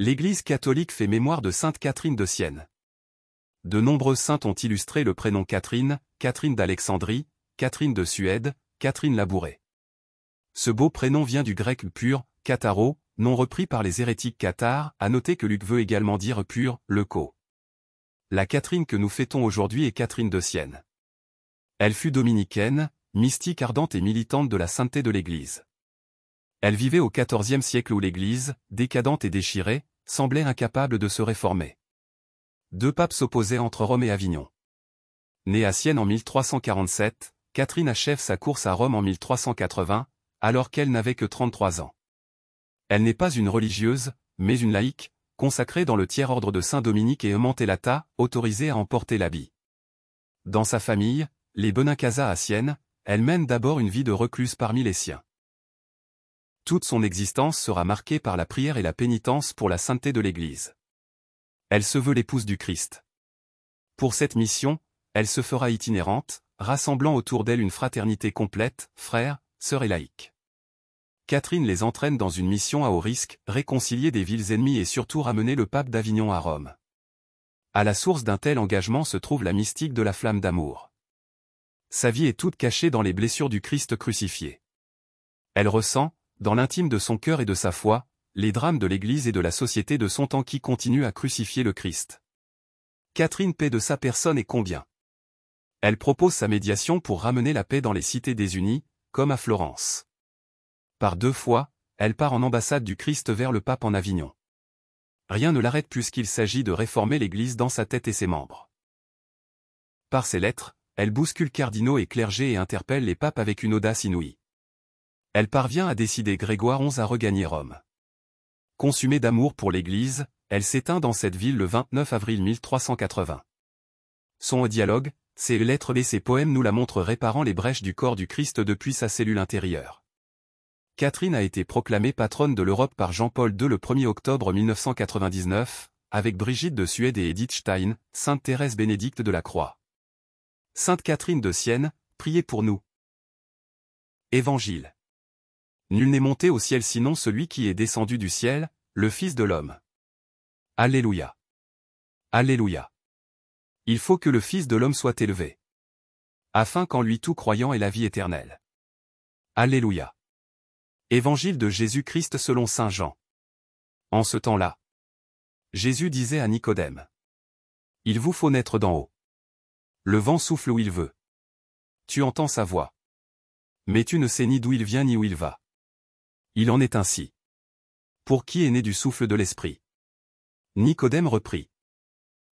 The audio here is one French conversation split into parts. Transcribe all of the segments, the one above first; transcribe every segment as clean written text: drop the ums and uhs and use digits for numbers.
L'Église catholique fait mémoire de sainte Catherine de Sienne. De nombreuses saintes ont illustré le prénom Catherine, Catherine d'Alexandrie, Catherine de Suède, Catherine Labouré. Ce beau prénom vient du grec pur, katharo, nom repris par les hérétiques cathares, à noter que Luc veut également dire pur, leuco. La Catherine que nous fêtons aujourd'hui est Catherine de Sienne. Elle fut dominicaine, mystique ardente et militante de la sainteté de l'Église. Elle vivait au XIVe siècle où l'Église, décadente et déchirée, semblait incapable de se réformer. Deux papes s'opposaient entre Rome et Avignon. Née à Sienne en 1347, Catherine achève sa course à Rome en 1380, alors qu'elle n'avait que 33 ans. Elle n'est pas une religieuse, mais une laïque, consacrée dans le tiers-ordre de Saint-Dominique et Eumantellata, autorisée à emporter l'habit. Dans sa famille, les Benincasa à Sienne, elle mène d'abord une vie de recluse parmi les siens. Toute son existence sera marquée par la prière et la pénitence pour la sainteté de l'Église. Elle se veut l'épouse du Christ. Pour cette mission, elle se fera itinérante, rassemblant autour d'elle une fraternité complète, frères, sœurs et laïcs. Catherine les entraîne dans une mission à haut risque, réconcilier des villes ennemies et surtout ramener le pape d'Avignon à Rome. À la source d'un tel engagement se trouve la mystique de la flamme d'amour. Sa vie est toute cachée dans les blessures du Christ crucifié. Elle ressent, dans l'intime de son cœur et de sa foi, les drames de l'Église et de la société de son temps qui continuent à crucifier le Christ. Catherine paie de sa personne et combien. Elle propose sa médiation pour ramener la paix dans les cités désunies, comme à Florence. Par 2 fois, elle part en ambassade du Christ vers le pape en Avignon. Rien ne l'arrête puisqu'il s'agit de réformer l'Église dans sa tête et ses membres. Par ses lettres, elle bouscule cardinaux et clergés et interpelle les papes avec une audace inouïe. Elle parvient à décider Grégoire XI à regagner Rome. Consumée d'amour pour l'Église, elle s'éteint dans cette ville le 29 avril 1380. Son dialogue, ses lettres et ses poèmes nous la montrent réparant les brèches du corps du Christ depuis sa cellule intérieure. Catherine a été proclamée patronne de l'Europe par Jean-Paul II le 1er octobre 1999, avec Brigitte de Suède et Edith Stein, Sainte Thérèse Bénédicte de la Croix. Sainte Catherine de Sienne, priez pour nous. Évangile. Nul n'est monté au ciel sinon celui qui est descendu du ciel, le Fils de l'homme. Alléluia. Alléluia. Il faut que le Fils de l'homme soit élevé, afin qu'en lui tout croyant ait la vie éternelle. Alléluia. Évangile de Jésus-Christ selon saint Jean. En ce temps-là, Jésus disait à Nicodème: il vous faut naître d'en haut. Le vent souffle où il veut. Tu entends sa voix, mais tu ne sais ni d'où il vient ni où il va. Il en est ainsi pour qui est né du souffle de l'Esprit. Nicodème reprit: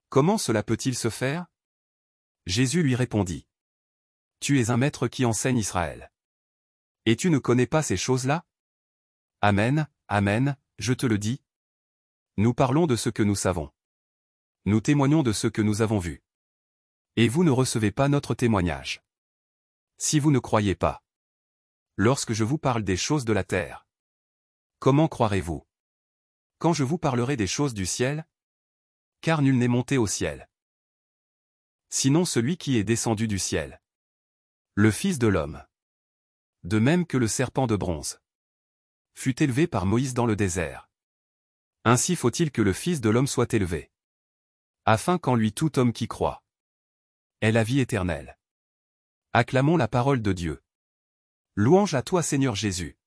comment cela peut-il se faire? Jésus lui répondit: tu es un maître qui enseigne Israël. Et tu ne connais pas ces choses-là? Amen, amen, je te le dis. Nous parlons de ce que nous savons. Nous témoignons de ce que nous avons vu. Et vous ne recevez pas notre témoignage. Si vous ne croyez pas, lorsque je vous parle des choses de la terre, comment croirez-vous quand je vous parlerai des choses du ciel? Car nul n'est monté au ciel, sinon celui qui est descendu du ciel, le Fils de l'homme. De même que le serpent de bronze fut élevé par Moïse dans le désert, ainsi faut-il que le Fils de l'homme soit élevé, afin qu'en lui tout homme qui croit ait la vie éternelle. Acclamons la parole de Dieu. Louange à toi Seigneur Jésus.